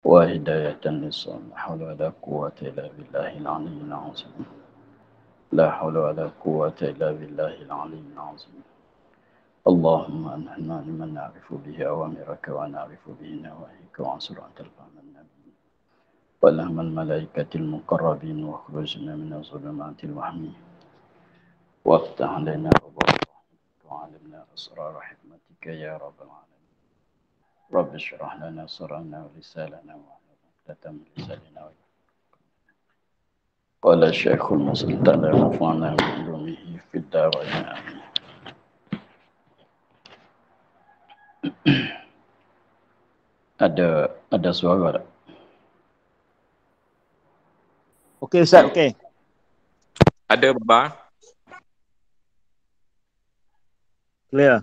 وهداية للصوم. لا حول ولا قوة إلا بالله العلي العظيم. لا حول ولا قوة إلا بالله العلي العظيم. اللهم أنحنا لمن نعرف به أوامرك ونعرف به نواهيك، وانصر أنت الفهم النبي والهم الملائكة المقربين، واخرجنا من الظلمات الوهم، وافتح لنا أبواب رحمتك، وعلمنا أسرار حكمتك يا رب العالمين. رب اشرح لنا صدرنا ولساننا واحلل عقدة من لساننا. قال الشيخ المسلم تعالى نفعنا بعلومه في الدارين آمين. Ada suara tak? Okey Ustaz, okey. Ada Baba. Clear.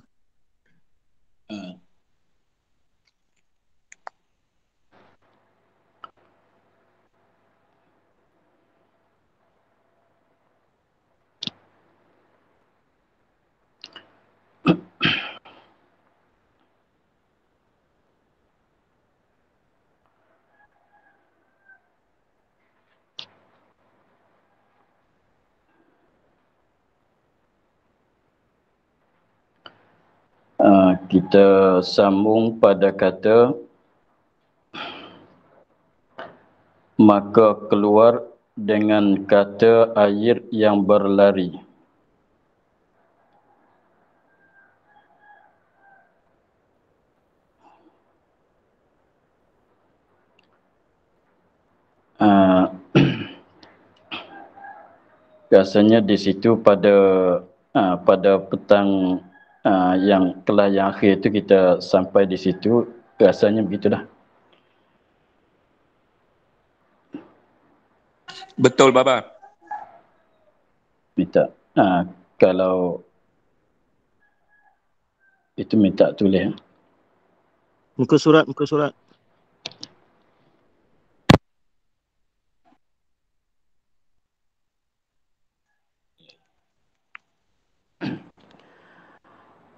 Kita sambung pada kata maka keluar dengan kata air yang berlari. Biasanya di situ pada petang yang kelas yang akhir itu kita sampai di situ, rasanya begitulah. Betul Baba. Minta kalau itu minta tulis. Muka surat, muka surat.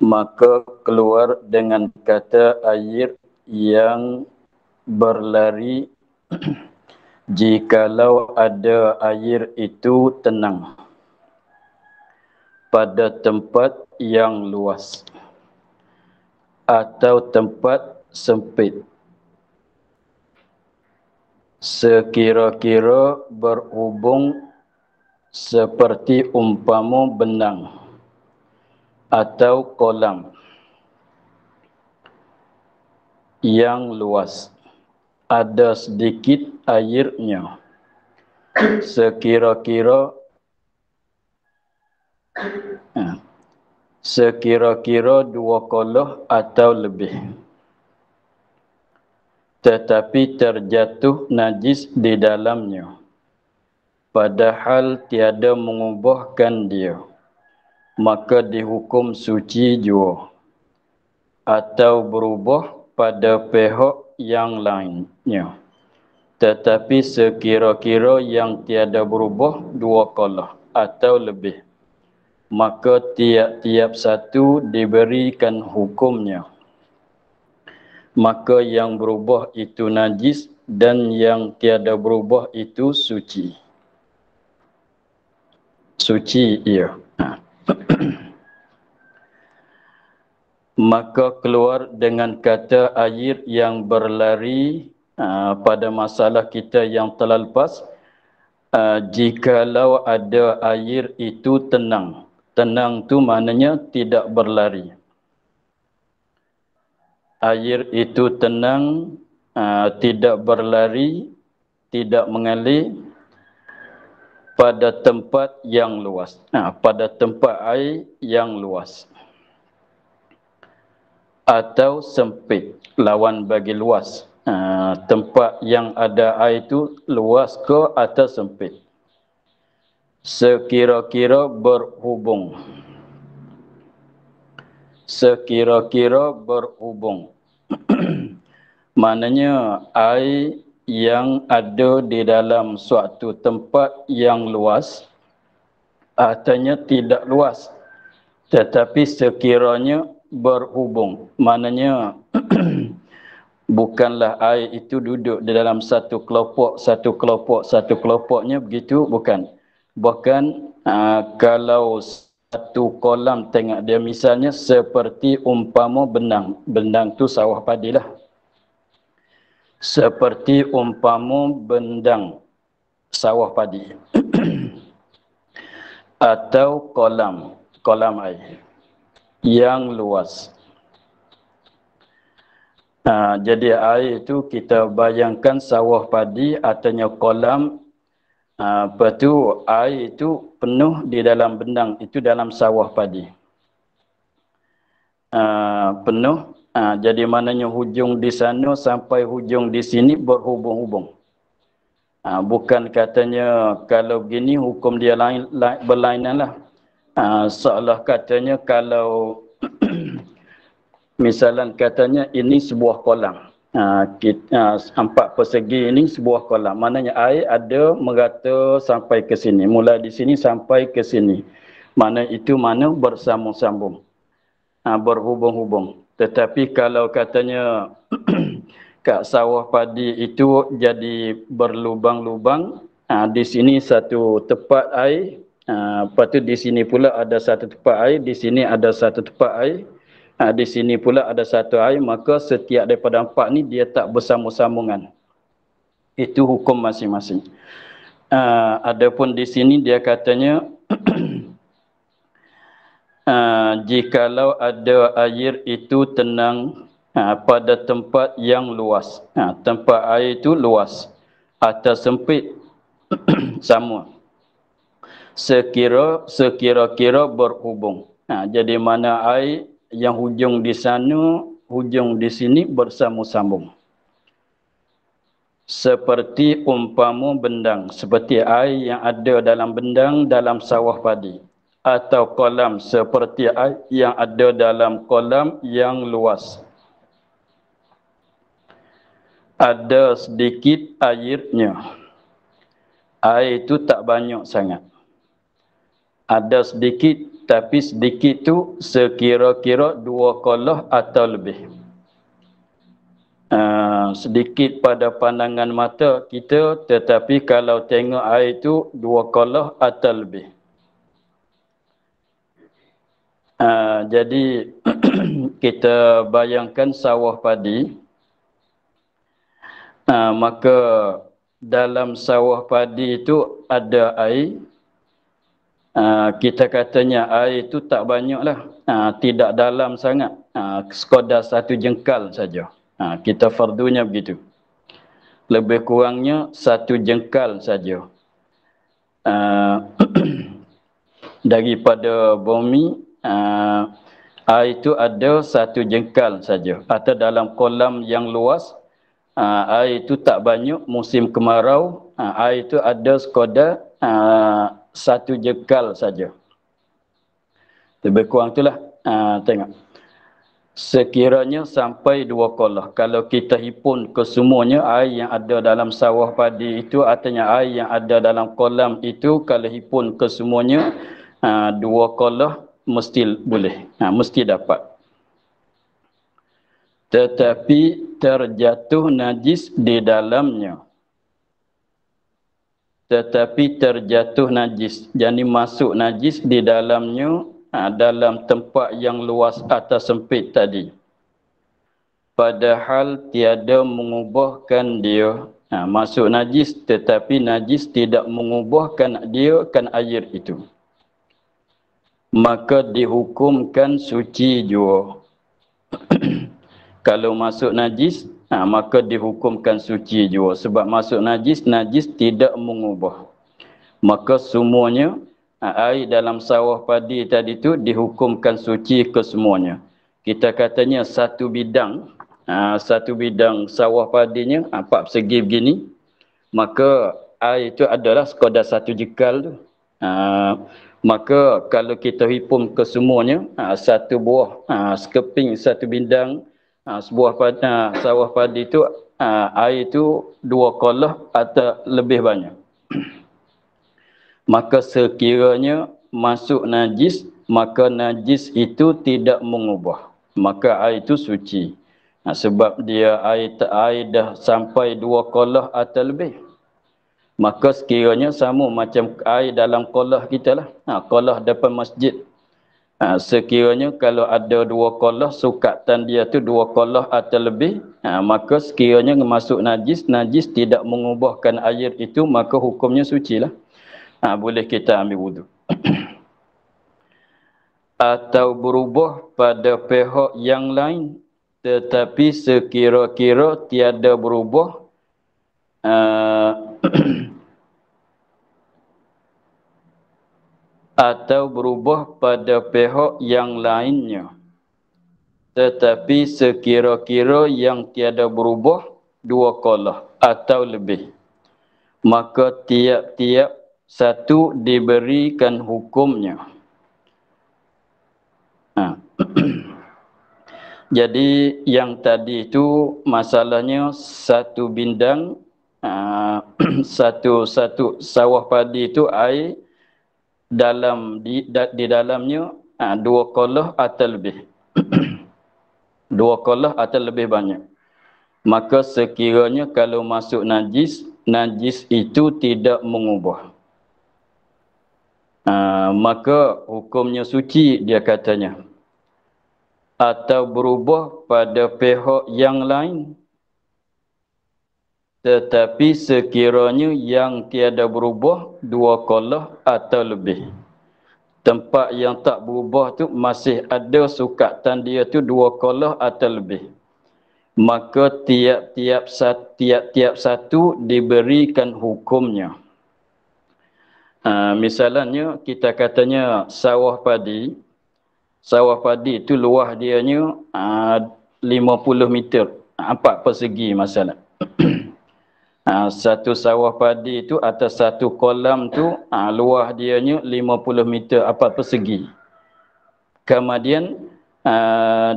Maka keluar dengan kata air yang berlari jikalau ada air itu tenang pada tempat yang luas atau tempat sempit, sekira-kira berhubung seperti umpama benang atau kolam yang luas, ada sedikit airnya, sekira-kira 2 kolah atau lebih, tetapi terjatuh najis di dalamnya, padahal tiada mengubahkan dia, maka dihukum suci jua, atau berubah pada pihak yang lainnya. Tetapi sekira-kira yang tiada berubah 2 kolah atau lebih, maka tiap-tiap satu diberikan hukumnya. Maka yang berubah itu najis dan yang tiada berubah itu suci. Suci ia. Maka keluar dengan kata air yang berlari pada masalah kita yang telah lepas, jikalau ada air itu tenang. Tenang tu maknanya tidak berlari. Air itu tenang, tidak berlari, tidak mengalir pada tempat yang luas. Pada tempat air yang luas. Atau sempit, lawan bagi luas. Tempat yang ada air itu luas ke atau sempit. Sekira-kira berhubung. Sekira-kira berhubung. Maknanya air yang ada di dalam suatu tempat yang luas, artinya tidak luas, tetapi sekiranya berhubung. Maknanya Bukanlah air itu duduk di dalam satu kelompoknya begitu, bukan. Bahkan kalau satu kolam tengok dia misalnya seperti umpama bendang tu sawah padi lah. Seperti umpama bendang sawah padi atau kolam air yang luas. Jadi air itu kita bayangkan sawah padi ataunya kolam. Lepas tu air itu penuh di dalam bendang itu dalam sawah padi. Penuh. Jadi maknanya hujung di sana sampai hujung di sini berhubung-hubung. Bukan katanya kalau begini hukum dia berlainan lah. Seolah katanya kalau misalnya katanya ini sebuah kolam. Empat persegi ini sebuah kolam. Maknanya air ada merata sampai ke sini. Mula di sini sampai ke sini. Mana itu mana bersambung-sambung. Berhubung-hubung. Tetapi kalau katanya kat sawah padi itu jadi berlubang-lubang. Di sini satu tempat air. Lepas tu di sini pula ada satu tempat air. Di sini ada satu tempat air. Di sini pula ada satu air, maka setiap daripada empat ni dia tak bersambung-sambungan. Itu hukum masing-masing. Adapun di sini dia katanya jikalau ada air itu tenang pada tempat yang luas. Tempat air itu luas atau sempit sama. Sekira-kira berhubung. Jadi mana air yang hujung di sana, hujung di sini bersambung-sambung. Seperti umpama bendang, seperti air yang ada dalam bendang dalam sawah padi. Atau kolam, seperti air yang ada dalam kolam yang luas. Ada sedikit airnya. Air itu tak banyak sangat. Ada sedikit, tapi sedikit tu sekira-kira 2 kolah atau lebih. Sedikit pada pandangan mata kita, tetapi kalau tengok air itu 2 kolah atau lebih. Jadi kita bayangkan sawah padi, maka dalam sawah padi itu ada air. Kita katanya air itu tak banyak lah. Tidak dalam sangat. Sekadar satu jengkal saja. Kita fardunya begitu. Lebih kurangnya satu jengkal saja. Daripada bumi, air itu ada satu jengkal saja. Atau dalam kolam yang luas, air itu tak banyak. Musim kemarau, air itu ada sekadar satu jengkal saja. Lebih kurang itulah. Tengok. Sekiranya sampai 2 kolah. Kalau kita hipun kesemuanya, air yang ada dalam sawah padi itu, artinya air yang ada dalam kolam itu, kalau hipun kesemuanya, 2 kolah mesti boleh. Mesti dapat. Tetapi terjatuh najis di dalamnya. Tetapi terjatuh najis. Jadi masuk najis di dalamnya, dalam tempat yang luas atau sempit tadi. Padahal tiada mengubahkan dia. Masuk najis, tetapi najis tidak mengubahkan dia kan air itu. Maka dihukumkan suci jua. Kalau masuk najis, maka dihukumkan suci jua. Sebab masuk najis, najis tidak mengubah. Maka semuanya, air dalam sawah padi tadi tu dihukumkan suci ke semuanya. Kita katanya satu bidang sawah padinya, 4 persegi begini. Maka air itu adalah sekadar satu jengkal tu. Maka kalau kita hipum ke semuanya, satu buah sekeping, satu bidang, sebuah sawah padi itu, air itu 2 kolah atau lebih banyak. Maka sekiranya masuk najis, maka najis itu tidak mengubah. Maka air itu suci. Sebab dia air dah sampai 2 kolah atau lebih. Maka sekiranya sama macam air dalam kolah kita lah. Kolah depan masjid. Sekiranya kalau ada 2 kolah, sukatan dia tu 2 kolah atau lebih, maka sekiranya masuk najis, najis tidak mengubahkan air itu, maka hukumnya suci lah. Boleh kita ambil wudu. Atau berubah pada pihak yang lain, tetapi sekira-kira tiada berubah, atau berubah pada pihak yang lainnya, tetapi sekira-kira yang tiada berubah 2 kolah atau lebih, maka tiap-tiap satu diberikan hukumnya. Jadi yang tadi itu masalahnya satu bindang, satu sawah padi itu air di dalamnya 2 kolah atau lebih. 2 kolah atau lebih banyak. Maka sekiranya kalau masuk najis, najis itu tidak mengubah. Maka hukumnya suci, dia katanya. Atau berubah pada pihak yang lain, tetapi sekiranya yang tiada berubah 2 kolah atau lebih. Tempat yang tak berubah tu masih ada sukatan dia tu 2 kolah atau lebih, maka tiap-tiap satu diberikan hukumnya. Misalnya kita katanya sawah padi itu luas dianya 50 meter, 4 persegi masalah. Satu sawah padi itu atas satu kolam tu luas dianya 50 meter, 4 persegi. Kemudian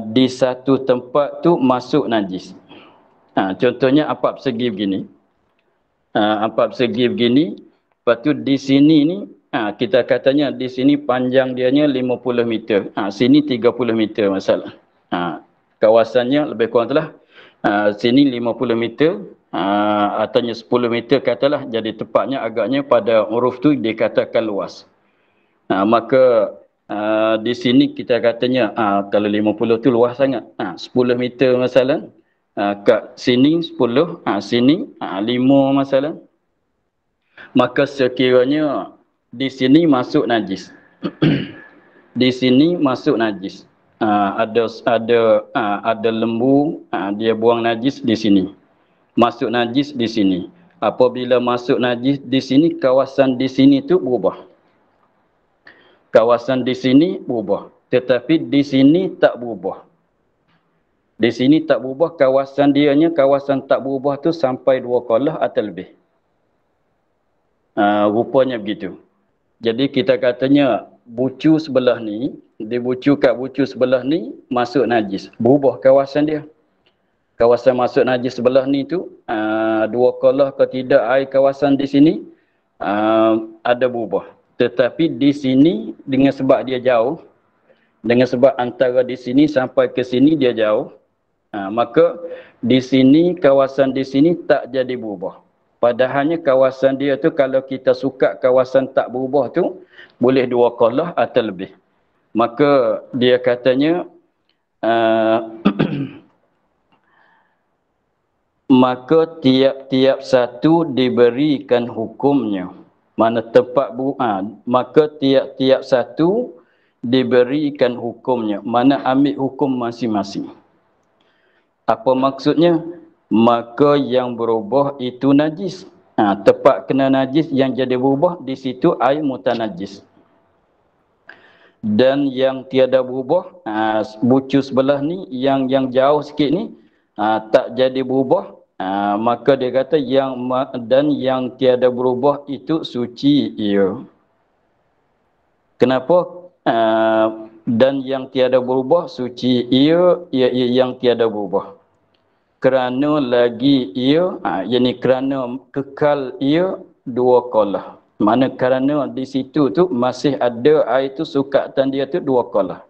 di satu tempat tu masuk najis. Contohnya 4 persegi begini. 4 persegi begini. Lepas tu di sini ni kita katanya di sini panjang dianya 50 meter. Sini 30 meter masalah. Kawasannya lebih kurang itulah. Sini 50 meter, ataunya 10 meter katalah. Jadi tepatnya agaknya pada huruf tu dikatakan luas. Maka di sini kita katanya kalau 50 tu luas sangat. 10 meter masalah. Kat sini 10, sini 5 masalah. Maka sekiranya di sini masuk najis. Di sini masuk najis. Ada lembu, dia buang najis di sini. Masuk najis di sini. Apabila masuk najis di sini, kawasan di sini tu berubah. Kawasan di sini berubah. Tetapi di sini tak berubah. Di sini tak berubah, kawasan dianya, kawasan tak berubah tu sampai 2 kolah atau lebih. Rupanya begitu. Jadi kita katanya bucu sebelah ni, kat bucu sebelah ni masuk najis. Berubah kawasan dia. Kawasan masuk najis sebelah ni tu 2 kolah ke tidak air kawasan di sini ada berubah. Tetapi di sini dengan sebab dia jauh, dengan sebab antara di sini sampai ke sini dia jauh, maka di sini, kawasan di sini tak jadi berubah. Padahalnya kawasan dia tu kalau kita suka kawasan tak berubah tu boleh 2 kolah atau lebih. Maka dia katanya maka tiap-tiap satu diberikan hukumnya. Mana tempat maka tiap-tiap satu diberikan hukumnya. Mana ambil hukum masing-masing. Apa maksudnya? Maka yang berubah itu najis. Tempat kena najis yang jadi berubah, di situ air mutanajis. Dan yang tiada berubah, bucu sebelah ni, yang jauh sikit ni, tak jadi berubah, maka dia kata yang tiada berubah itu suci ia. Kenapa? Dan yang tiada berubah suci ia yang tiada berubah. Kerana lagi ia, yakni kerana kekal ia 2 kolah. Mana kerana di situ tu masih ada air tu sukatan dia tu 2 kolah.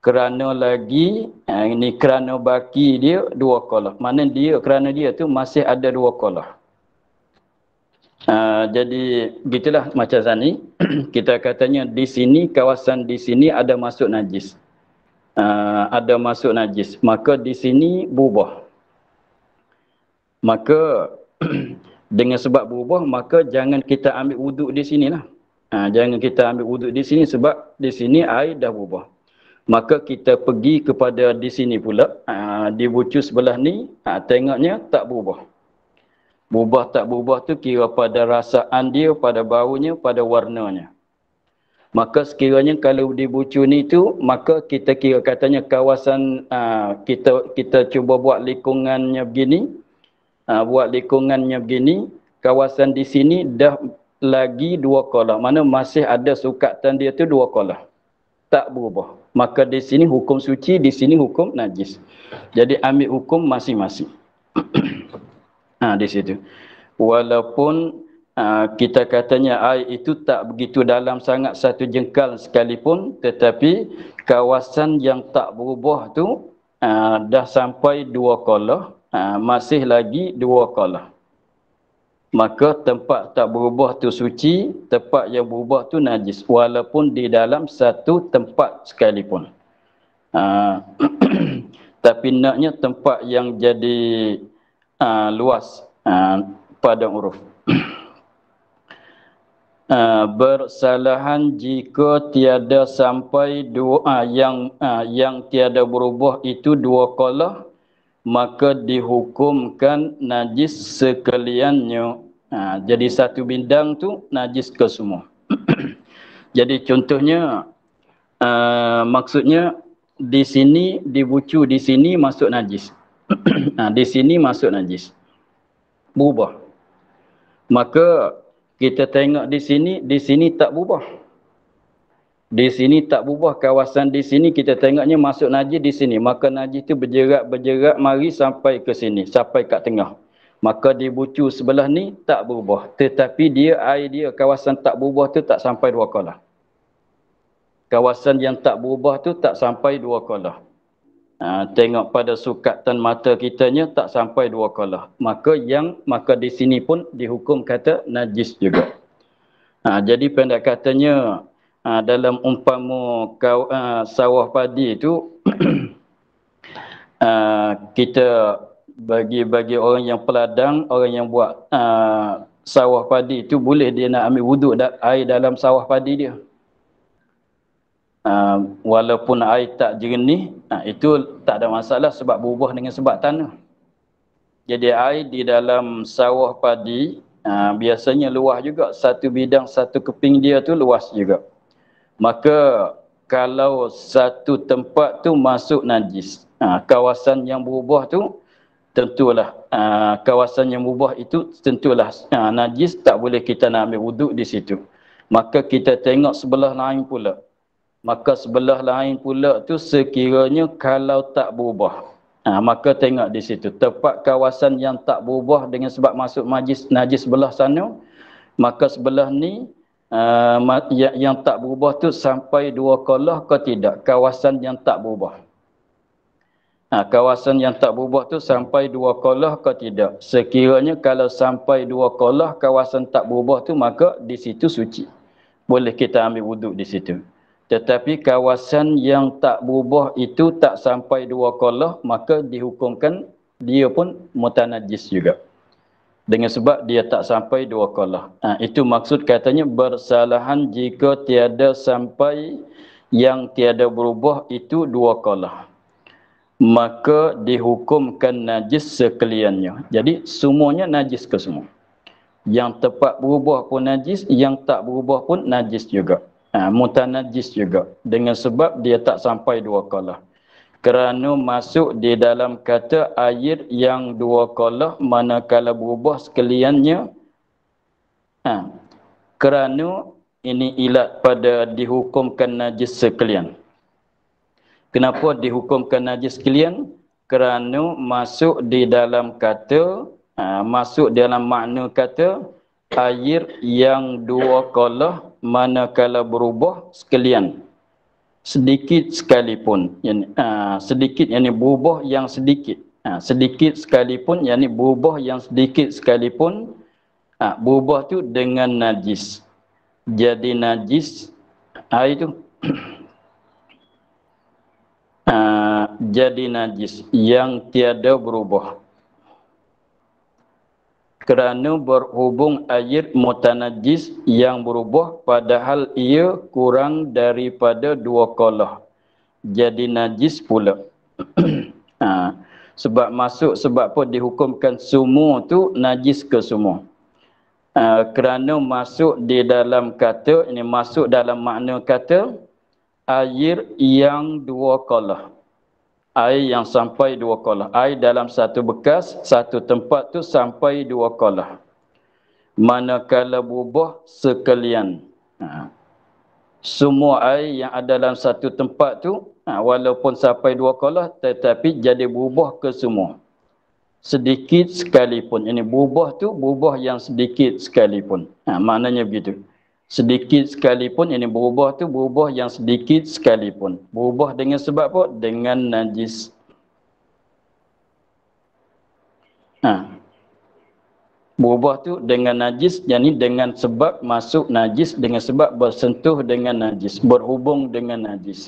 Kerana lagi ini kerana baki dia 2 qalah. Mana dia kerana dia tu masih ada 2 qalah. Jadi gitulah macam Zani. Kita katanya di sini, kawasan di sini ada masuk najis. Ada masuk najis. Maka di sini berubah. Maka dengan sebab berubah, maka jangan kita ambil wuduk di sinilah. Jangan kita ambil wuduk di sini sebab di sini air dah berubah. Maka kita pergi kepada di sini pula, di bucu sebelah ni, tengoknya tak berubah. Berubah tak berubah tu kira pada rasaan dia, pada baunya, pada warnanya. Maka sekiranya kalau di bucu ni tu, maka kita kira katanya kawasan, kita cuba buat lingkungannya begini, kawasan di sini dah lagi 2 qalah. Mana masih ada sukatan dia tu 2 qalah. Tak berubah. Maka di sini hukum suci, di sini hukum najis. Jadi ambil hukum masing-masing. Di situ. Walaupun kita katanya air itu tak begitu dalam sangat satu jengkal sekalipun, tetapi kawasan yang tak berubah tu dah sampai 2 qalah, masih lagi 2 qalah. Maka tempat tak berubah tu suci, tempat yang berubah tu najis, walaupun di dalam satu tempat sekalipun. Tapi naknya tempat yang jadi luas pada uruf. Bersalahan jika tiada sampai yang tiada berubah itu 2 qalah, maka dihukumkan najis sekaliannya. Jadi satu bidang tu najis ke semua. Jadi contohnya, maksudnya di sini, di bucu di sini masuk najis. Di sini masuk najis. Berubah. Maka kita tengok di sini tak berubah. Di sini tak berubah, kawasan di sini kita tengoknya masuk najis di sini. Maka najis itu berjerak mari sampai ke sini, sampai kat tengah. Maka di bucu sebelah ni tak berubah. Tetapi air dia, kawasan tak berubah tu tak sampai 2 qalah. Kawasan yang tak berubah tu tak sampai 2 qalah. Tengok pada sukatan mata kitanya tak sampai 2 qalah. Maka di sini pun dihukum kata najis juga. Jadi pendek katanya, dalam umpama sawah padi itu kita bagi orang yang peladang, orang yang buat sawah padi itu boleh dia nak ambil wuduk air dalam sawah padi dia. Walaupun air tak jernih, itu tak ada masalah sebab berubah dengan sebab tanah. Jadi air di dalam sawah padi biasanya luas juga, satu bidang satu keping dia tu luas juga. Maka kalau satu tempat tu masuk najis, kawasan yang berubah tu tentulah kawasan yang berubah itu tentulah najis, tak boleh kita nak ambil wuduk di situ. Maka kita tengok sebelah lain pula. Maka sebelah lain pula tu sekiranya kalau tak berubah, maka tengok di situ tempat kawasan yang tak berubah dengan sebab masuk najis sebelah sana, maka sebelah ni yang tak berubah tu sampai 2 qalah ke tidak, kawasan yang tak berubah. Kawasan yang tak berubah tu sampai 2 qalah ke tidak. Sekiranya kalau sampai 2 qalah kawasan tak berubah tu, maka di situ suci. Boleh kita ambil wuduk di situ. Tetapi kawasan yang tak berubah itu tak sampai 2 qalah, maka dihukumkan dia pun mutanajis juga. Dengan sebab dia tak sampai 2 qalah. Itu maksud katanya bersalahan jika tiada sampai yang tiada berubah itu 2 qalah. Maka dihukumkan najis sekaliannya. Jadi semuanya najis ke semua. Yang tepat berubah pun najis, yang tak berubah pun najis juga. Mutanajis juga. Dengan sebab dia tak sampai 2 qalah. Kerana masuk di dalam kata air yang 2 qalah manakala berubah sekaliannya. Kerana ini ilat pada dihukumkan najis sekalian. Kenapa dihukumkan najis sekalian? Kerana masuk di dalam kata, masuk dalam makna kata air yang 2 qalah manakala berubah sekalian. sedikit sekalipun, sedikit berubah yang sedikit, sedikit sekalipun berubah yang sedikit sekalipun, berubah tu dengan najis, jadi najis air tu jadi najis yang tiada berubah kerana berhubung air mutanajis yang berubah padahal ia kurang daripada 2 kolah, jadi najis pula. Sebab apa dihukumkan semua tu najis ke semua? Kerana masuk di dalam kata, ini masuk dalam makna kata air yang 2 kolah. Air yang sampai 2 kolah. Air dalam satu bekas, satu tempat tu sampai 2 kolah. Manakala berubah sekalian. Semua air yang ada dalam satu tempat tu, walaupun sampai 2 kolah, tetapi jadi berubah ke semua. Sedikit sekalipun. Ini berubah tu, berubah yang sedikit sekalipun. Maknanya begitu. Sedikit sekalipun, ini berubah tu berubah yang sedikit sekalipun. Berubah dengan sebab apa? Dengan najis. Berubah tu dengan najis, yakni dengan sebab masuk najis, dengan sebab bersentuh dengan najis, berhubung dengan najis.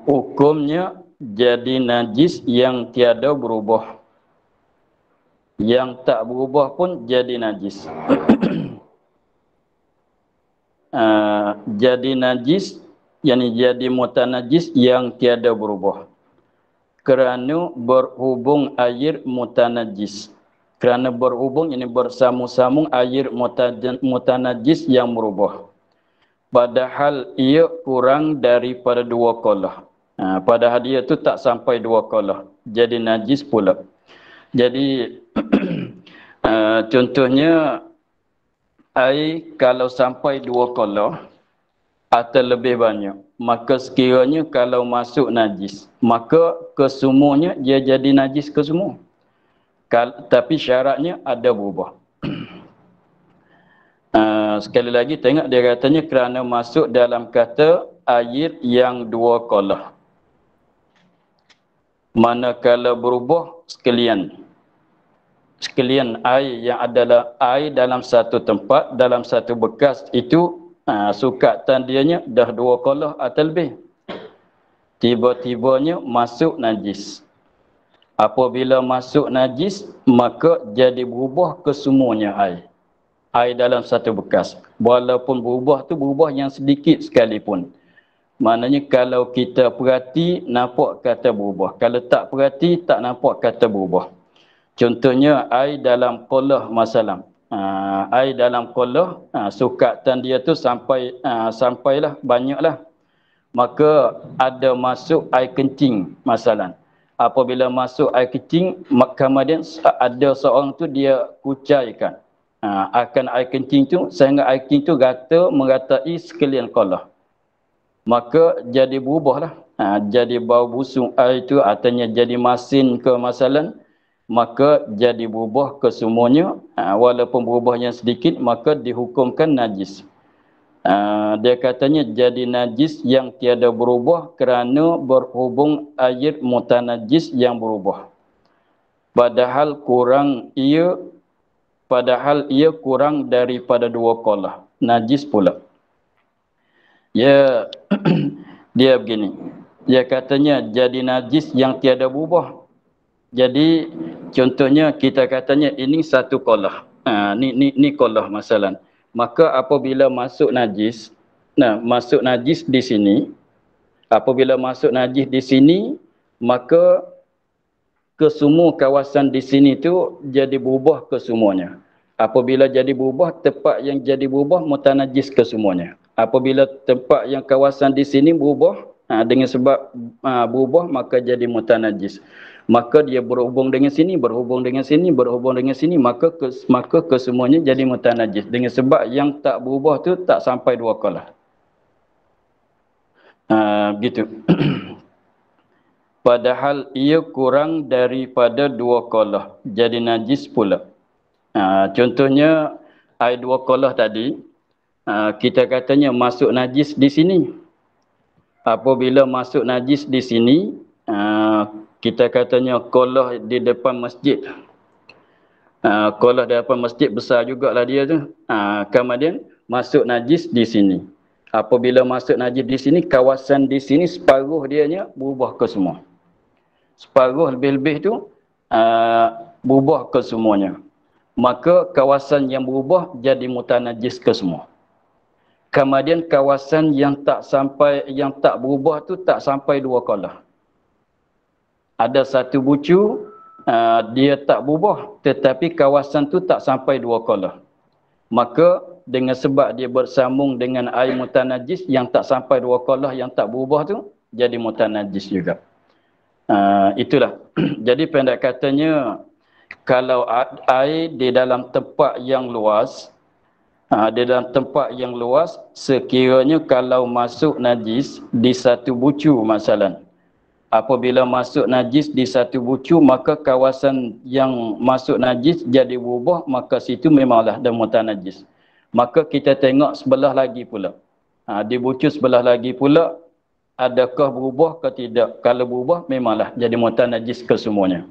Hukumnya jadi najis yang tiada berubah. Yang tak berubah pun jadi najis. Jadi najis, yakni jadi mutanajis yang tiada berubah. Kerana berhubung air mutanajis. Kerana berhubung, ini bersambung-sambung air mutanajis yang berubah. Padahal ia kurang daripada 2 kolah. Padahal dia tu tak sampai 2 kolah. Jadi najis pula. Jadi contohnya air kalau sampai 2 kolah atau lebih banyak, maka sekiranya kalau masuk najis, maka kesemuanya dia jadi najis kesemua. Tapi syaratnya ada berubah. Sekali lagi tengok dia katanya kerana masuk dalam kata air yang 2 kolah. Manakala berubah sekalian air yang adalah air dalam satu tempat, dalam satu bekas itu, sukatan dianya dah 2 kolah atau lebih. Tiba-tibanya masuk najis. Apabila masuk najis, maka jadi berubah kesemuanya air. Air dalam satu bekas. Walaupun berubah tu berubah yang sedikit sekalipun. Maknanya kalau kita perhati, nampak kata berubah. Kalau tak perhati, tak nampak kata berubah. Contohnya air dalam kolah masalah. Air dalam kolah, sukatan dia tu sampailah, banyaklah. Maka ada masuk air kencing masalah. Apabila masuk air kencing, kemudian ada seorang tu dia kucaikan akan air kencing tu sehingga air kencing tu meratai sekalian kolah. Maka jadi berubahlah. Jadi bau busuk air itu artinya jadi masin ke masalan, maka jadi berubah ke semuanya, walaupun berubahnya sedikit, maka dihukumkan najis. Dia katanya jadi najis yang tiada berubah kerana berhubung air mutanajis yang berubah. Padahal ia kurang daripada 2 kolah. Najis pula. Ya, dia begini. Dia katanya jadi najis yang tiada berubah. Jadi contohnya kita katanya ini 1 kolah. Ni kolah masalah. Maka apabila masuk najis, masuk najis di sini, apabila masuk najis di sini, maka kesemua kawasan di sini tu jadi berubah kesemuanya. Apabila jadi berubah, tempat yang jadi berubah mutanajis kesemuanya. Apabila tempat yang kawasan di sini berubah, dengan sebab berubah, maka jadi mutanajis. Maka dia berhubung dengan sini, berhubung dengan sini, berhubung dengan sini, maka kesemuanya jadi mutanajis. Dengan sebab yang tak berubah tu tak sampai 2 kolah. Gitu. Padahal ia kurang daripada 2 kolah. Jadi najis pula. Contohnya air 2 kolah tadi, kita katanya masuk najis di sini. Apabila masuk najis di sini, kita katanya kolah di depan masjid. Kolah di depan masjid besar jugalah dia tu. Kemudian masuk najis di sini. Apabila masuk najis di sini, kawasan di sini separuh dianya berubah ke semua. Separuh lebih-lebih tu berubah ke semuanya. Maka kawasan yang berubah jadi mutanajis ke semua. Kemudian kawasan yang tak berubah tu tak sampai 2 kolah. Ada satu bucu dia tak berubah, tetapi kawasan tu tak sampai 2 kolah. Maka dengan sebab dia bersambung dengan air mutanajis yang tak sampai 2 kolah yang tak berubah tu, jadi mutanajis juga. Itulah. Jadi pendek katanya, kalau air di dalam tempat yang luas, sekiranya kalau masuk najis di satu bucu masalan. Apabila masuk najis di satu bucu, maka kawasan yang masuk najis jadi berubah, maka situ memanglah dah mutanajis. Maka kita tengok sebelah lagi pula. Di bucu sebelah lagi pula, adakah berubah ke tidak? Kalau berubah, memanglah jadi mutanajis ke semuanya.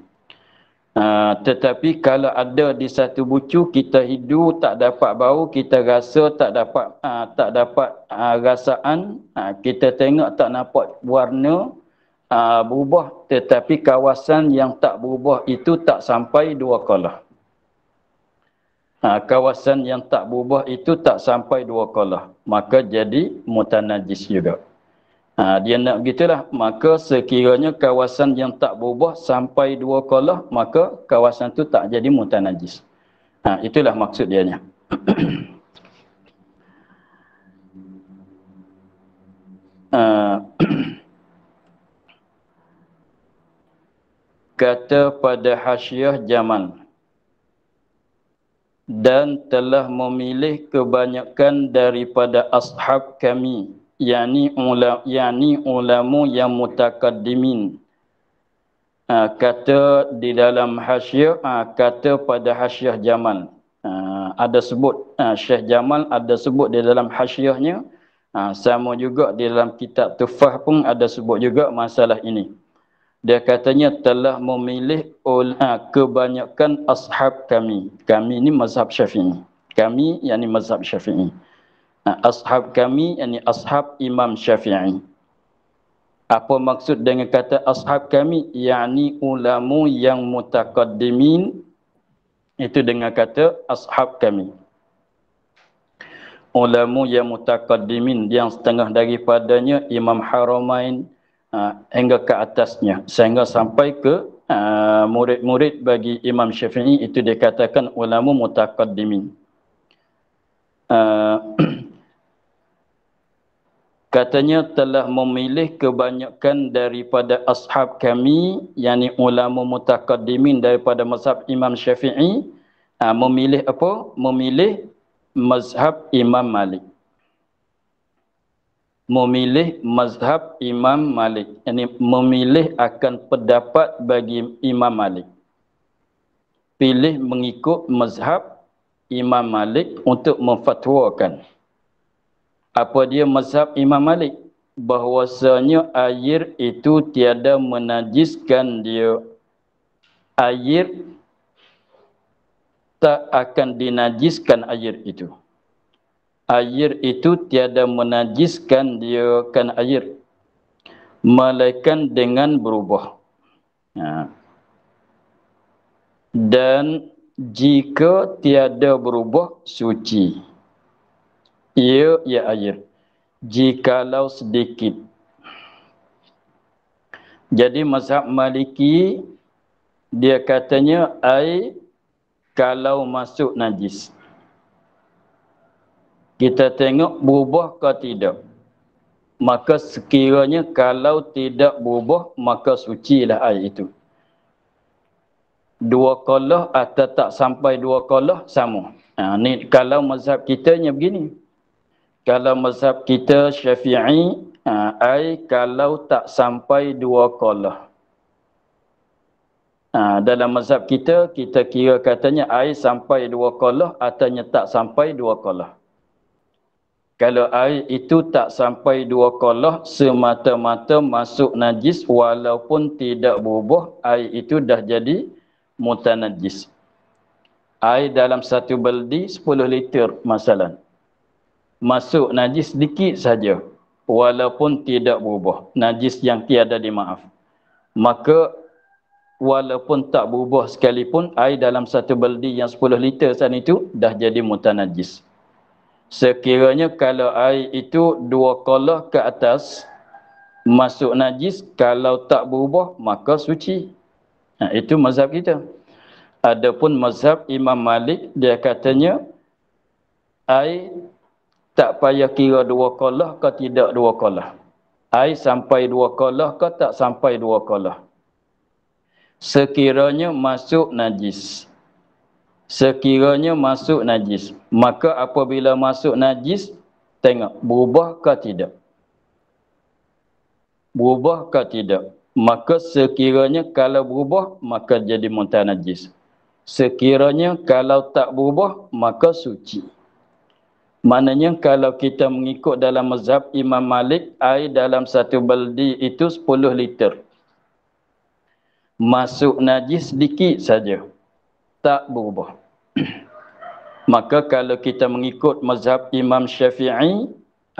Tetapi kalau ada di satu bucu, kita hidu tak dapat bau, kita rasa tak dapat rasaan, kita tengok tak nampak warna berubah, tetapi kawasan yang tak berubah itu tak sampai 2 kolah. Kawasan yang tak berubah itu tak sampai 2 kolah, maka jadi mutanajis juga. Dia nak begitulah, maka sekiranya kawasan yang tak berubah sampai 2 kolah, maka kawasan tu tak jadi mutanajis. Itulah maksud dianya. Kata pada hasyiah Jamal, dan telah memilih kebanyakan daripada ashab kami, yakni ulamu yang mutakaddimin. Kata di dalam hasyiah, kata pada hasyiah Jamal, ada sebut Syekh Jamal ada sebut di dalam hasyiahnya, sama juga di dalam kitab Tufah pun ada sebut juga masalah ini. Dia katanya telah memilih kebanyakan ashab kami. Kami ini mazhab Syafi'i. Kami yakni mazhab Syafi'i. Ashab kami yakni ashab Imam Syafi'i. Apa maksud dengan kata ashab kami? Yakni ulamu yang mutakaddimin. Itu dengan kata ashab kami. Ulamu yang mutakaddimin, yang setengah daripadanya Imam Haramain, hingga ke atasnya, sehingga sampai ke murid-murid bagi Imam Syafi'i, itu dikatakan ulama mutakaddimin. Katanya telah memilih kebanyakan daripada ashab kami, yakni ulama mutakaddimin daripada mazhab Imam Syafi'i, memilih apa? Memilih mazhab Imam Malik. Memilih mazhab Imam Malik, yakni memilih akan pendapat bagi Imam Malik. Pilih mengikut mazhab Imam Malik untuk memfatwakan. Apa dia mazhab Imam Malik? Bahwasanya air itu tiada menajiskan dia. Air tak akan dinajiskan air itu. Air itu tiada menajiskan dia kan air, melainkan dengan berubah. Dan jika tiada berubah, suci. Ia air. Jikalau sedikit. Jadi mazhab Maliki, dia katanya air kalau masuk najis, kita tengok berubah ke tidak. Maka sekiranya kalau tidak berubah, maka sucilah air itu. 2 kolah atau tak sampai 2 kolah, sama. Ni kalau mazhab kita nya begini. Kalau mazhab kita Syafi'i, air kalau tak sampai 2 kolah. Dalam mazhab kita kira katanya air sampai 2 kolah atau tak sampai 2 kolah. Kalau air itu tak sampai 2 qalah semata-mata masuk najis walaupun tidak berubah, air itu dah jadi mutanajis. Air dalam satu baldi 10 liter masalan. Masuk najis sedikit saja walaupun tidak berubah. Najis yang tiada dimaaf. Maka walaupun tak berubah sekalipun, air dalam satu baldi yang 10 liter saat itu dah jadi mutanajis. Sekiranya kalau air itu 2 qalah ke atas masuk najis, kalau tak berubah maka suci. Itu mazhab kita. Adapun mazhab Imam Malik, dia katanya air tak payah kira 2 qalah ke tidak 2 qalah. Air sampai 2 qalah ke tak sampai 2 qalah. Sekiranya masuk najis. Sekiranya masuk najis, maka apabila masuk najis, tengok berubah ke tidak. Berubah ke tidak. Maka sekiranya kalau berubah, maka jadi mutanajis. Sekiranya kalau tak berubah, maka suci. Maknanya kalau kita mengikut dalam mazhab Imam Malik, air dalam satu baldi itu 10 liter. Masuk najis sedikit saja, tak berubah. Maka kalau kita mengikut mazhab Imam Syafi'i,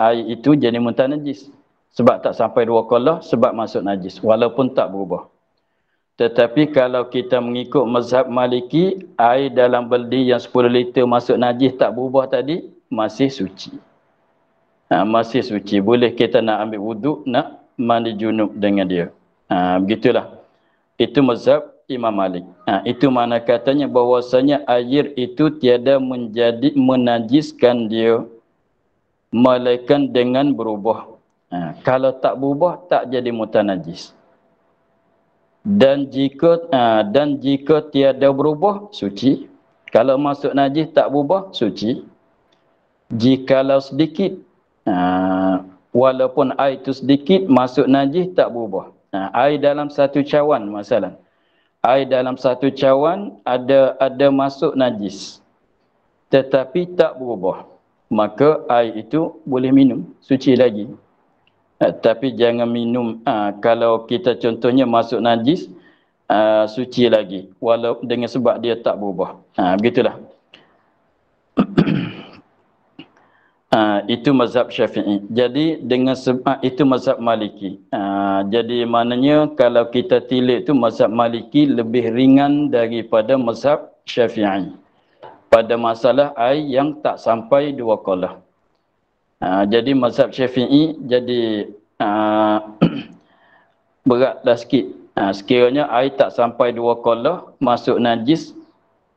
air itu jadi mutanajis. Sebab tak sampai 2 qalah, sebab masuk najis. Walaupun tak berubah. Tetapi kalau kita mengikut mazhab Maliki, air dalam baldi yang 10 liter masuk najis tak berubah tadi, masih suci. Masih suci. Boleh kita nak ambil wuduk, nak mandi junub dengan dia. Begitulah. Itu mazhab Imam Malik. Itu mana katanya bahwasanya air itu tiada menjadi menajiskan dia melainkan dengan berubah. Kalau tak berubah tak jadi mutanajis. Dan jika tiada berubah suci. Kalau masuk najis tak berubah suci. Jikalau sedikit walaupun air itu sedikit masuk najis tak berubah. Air dalam satu cawan masalah. Air dalam satu cawan ada masuk najis. Tetapi tak berubah. Maka air itu boleh minum. Suci lagi. Tapi jangan minum kalau kita contohnya masuk najis, suci lagi. Walau dengan sebab dia tak berubah. Begitulah. Itu mazhab Syafi'i. Jadi dengan sebab itu mazhab Maliki. Jadi maknanya kalau kita tilik tu mazhab Maliki lebih ringan daripada mazhab Syafi'i pada masalah air yang tak sampai 2 qalah. Jadi mazhab Syafi'i jadi beratlah sikit. Sekiranya air tak sampai 2 qalah masuk najis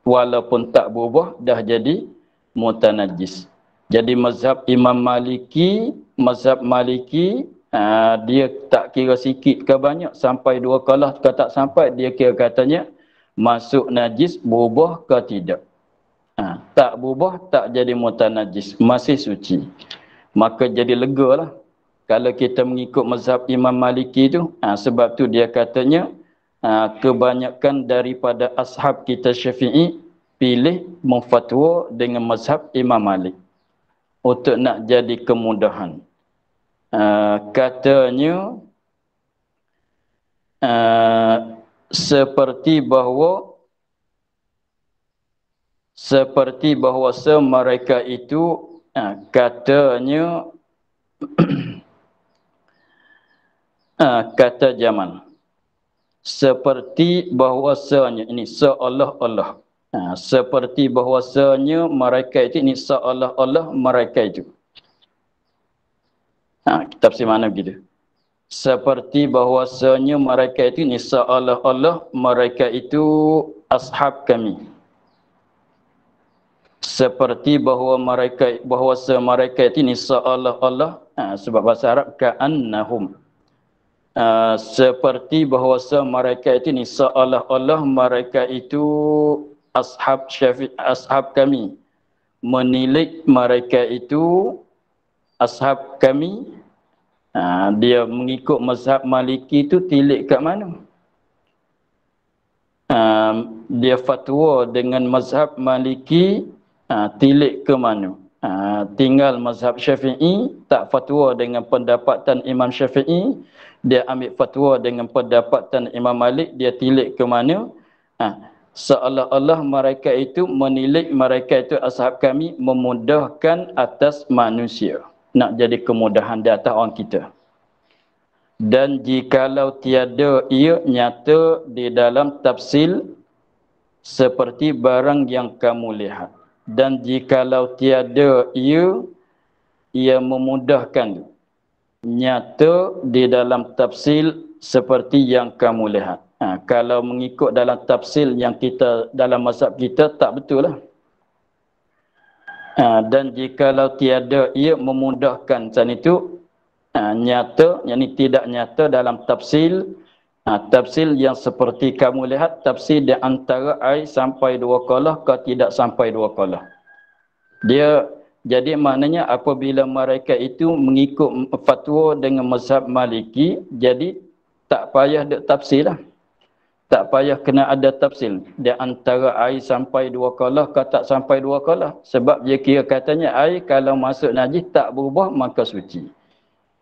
walaupun tak berubah dah jadi mutanajis. Jadi mazhab Imam Maliki, dia tak kira sikit ke banyak, sampai 2 qalah ke tak sampai, dia kira katanya masuk najis berubah ke tidak. Tak berubah tak jadi mutanajis, masih suci. Maka jadi lega lah kalau kita mengikut mazhab Imam Maliki tu. Sebab tu dia katanya kebanyakan daripada ashab kita Syafi'i pilih memfatwa dengan mazhab Imam Malik untuk nak jadi kemudahan. Katanya seperti bahawa mereka itu katanya kata zaman seperti bahwasanya ini seolah-olah seperti bahwasanya mereka itu ini seolah-olah mereka itu. Tafsir mana begitu? Seperti bahwasanya mereka itu ini seolah-olah mereka itu ashab kami. Seperti bahwasanya mereka itu ini seolah-olah sebab bahasa Arab ka'annahum. Seperti bahwasanya mereka itu ini seolah-olah mereka itu ashab kami, menilik mereka itu ashab kami. Dia mengikut mazhab Maliki itu tilik kat mana? Dia fatwa dengan mazhab Maliki, tilik ke mana? tinggal mazhab Syafi'i, tak fatwa dengan pendapatan Imam Syafi'i, dia ambil fatwa dengan pendapatan Imam Malik, dia tilik ke mana? Seolah-olah mereka itu menilik mereka itu ashab kami memudahkan atas manusia, nak jadi kemudahan di atas orang kita. Dan jikalau tiada ia nyata di dalam tafsil seperti barang yang kamu lihat, dan jikalau tiada ia memudahkan nyata di dalam tafsil seperti yang kamu lihat. Kalau mengikut dalam tafsil yang kita dalam mazhab kita tak betul lah. Dan jikalau tiada ia memudahkan macam itu, nyata, yang ini tidak nyata dalam tafsil, tafsil yang seperti kamu lihat, tafsil di antara ai sampai 2 qalah ke tidak sampai 2 qalah. Dia jadi maknanya apabila mereka itu mengikut fatwa dengan mazhab Maliki, jadi tak payah dek tafsir lah. Tak payah kena ada tafsir di antara air sampai 2 qalah ke tak sampai 2 qalah. Sebab dia kira katanya air kalau masuk najis tak berubah maka suci.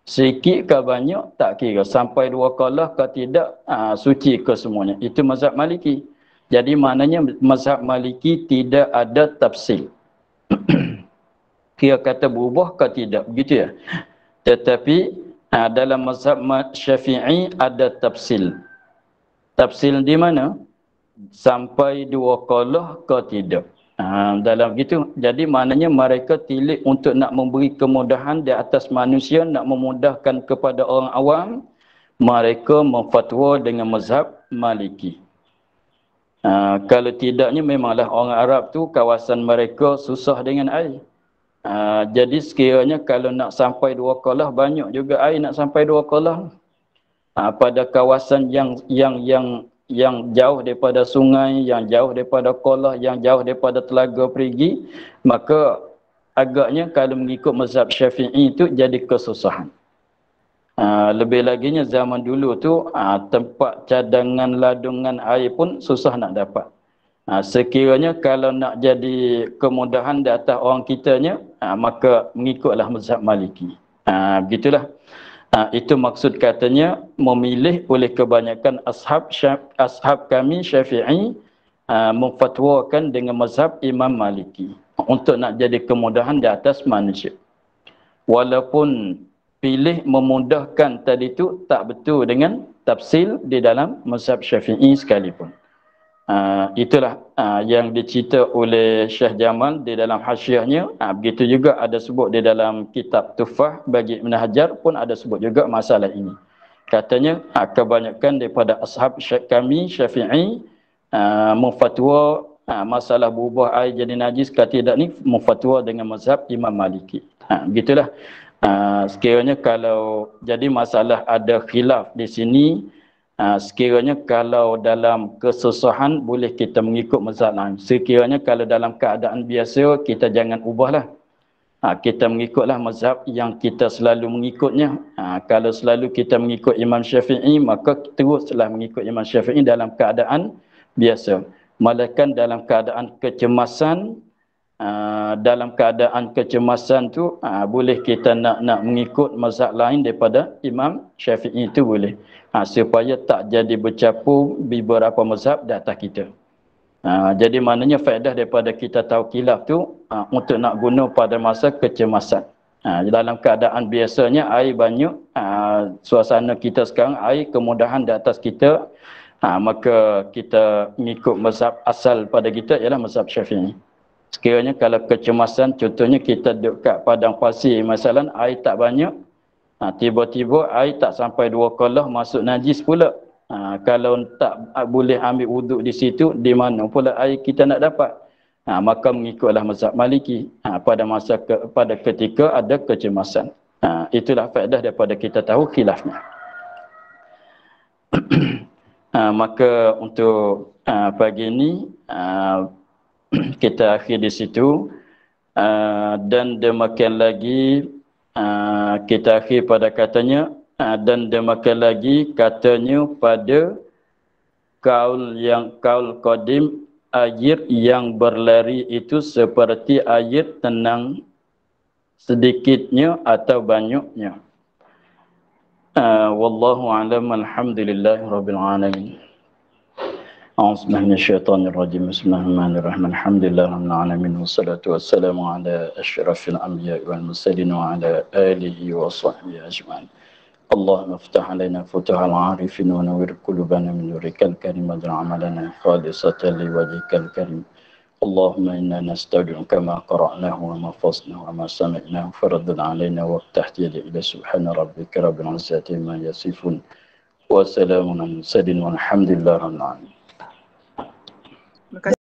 Sikit ke banyak tak kira. Sampai 2 qalah ke tidak, suci ke semuanya. Itu mazhab Maliki. Jadi maknanya mazhab Maliki tidak ada tafsir. Kira kata berubah ke tidak, begitu ya. Tetapi dalam mazhab Syafi'i ada tafsir. Tafsir di mana? Sampai 2 qalah ke tidak. Dalam gitu. Jadi maknanya mereka tilik untuk nak memberi kemudahan di atas manusia, nak memudahkan kepada orang awam, mereka memfatwa dengan mazhab Maliki. Kalau tidaknya memanglah orang Arab tu kawasan mereka susah dengan air. Jadi sekiranya kalau nak sampai 2 qalah, banyak juga air nak sampai 2 qalah. Pada kawasan yang jauh daripada sungai, yang jauh daripada qalah, yang jauh daripada telaga perigi, maka agaknya kalau mengikut mazhab Syafi'i itu jadi kesusahan. Lebih laginya zaman dulu tu tempat cadangan ladungan air pun susah nak dapat. Sekiranya kalau nak jadi kemudahan di atas orang kitanya, maka mengikutlah mazhab Maliki. Begitulah. Itu maksud katanya memilih oleh kebanyakan ashab kami Syafi'i memfatwakan dengan mazhab Imam Maliki untuk nak jadi kemudahan di atas manusia. Walaupun pilih memudahkan tadi itu tak betul dengan tafsir di dalam mazhab Syafi'i sekalipun. Itulah yang dicerita oleh Syekh Jamal di dalam hasyiahnya. Begitu juga ada sebut di dalam kitab Tufah bagi Ibn Hajar pun ada sebut juga masalah ini. Katanya kebanyakan daripada ashab kami Syafi'i memfatwa masalah berubah air jadi najis ke tidak ni memfatwa dengan mazhab Imam Maliki. Begitulah. Sekiranya kalau jadi masalah ada khilaf di sini, sekiranya kalau dalam kesusahan boleh kita mengikut mazhab lain. Sekiranya kalau dalam keadaan biasa kita jangan ubahlah. Kita mengikutlah mazhab yang kita selalu mengikutnya. Kalau selalu kita mengikut Imam Syafi'i, maka teruslah mengikut Imam Syafi'i dalam keadaan biasa. Malahkan dalam keadaan kecemasan, tu boleh kita nak mengikut mazhab lain daripada Imam Syafi'i itu boleh. Supaya tak jadi bercampur beberapa mazhab di atas kita. Jadi maknanya faedah daripada kita tahu khilaf tu untuk nak guna pada masa kecemasan. Dalam keadaan biasanya air banyak, suasana kita sekarang air kemudahan di atas kita, maka kita mengikut mazhab asal pada kita ialah mazhab Syafi'i. Sekiranya kalau kecemasan, contohnya kita duduk kat padang pasir, masalah air tak banyak, tiba-tiba air tak sampai 2 qalah masuk najis pula. Kalau tak boleh ambil wuduk di situ, di mana pula air kita nak dapat? Maka mengikutlah mazhab Maliki pada ketika ada kecemasan. Itulah faedah daripada kita tahu khilafnya. Maka untuk pagi ini kita akhir di situ, dan demikian lagi kita akhir pada katanya, dan demikian lagi katanya pada kaul qadim, air yang berlari itu seperti air tenang sedikitnya atau banyaknya. Wallahu a'lam. Alhamdulillahi rabbil alamin. A'udzu billahi minasyaitonir rajim. Bismillahirrahmanirrahim. Alhamdulillahi rabbil alamin wassalatu wassalamu ala asyrafil anbiya'i wal mursalin wa ala alihi wa sahbihi ajma'in. اللهم افتح علينا فتوح العارفين ونور قلوبنا من نورك الكريم واجعل عملنا خالصة لوجهك الكريم. اللهم إنا نستودعك ما قرأناه وما فصلناه وما سمعناه فردد علينا وافتح يدي سبحان ربك رب العزة عما يصفون وسلام على المرسلين والحمد لله رب العالمين.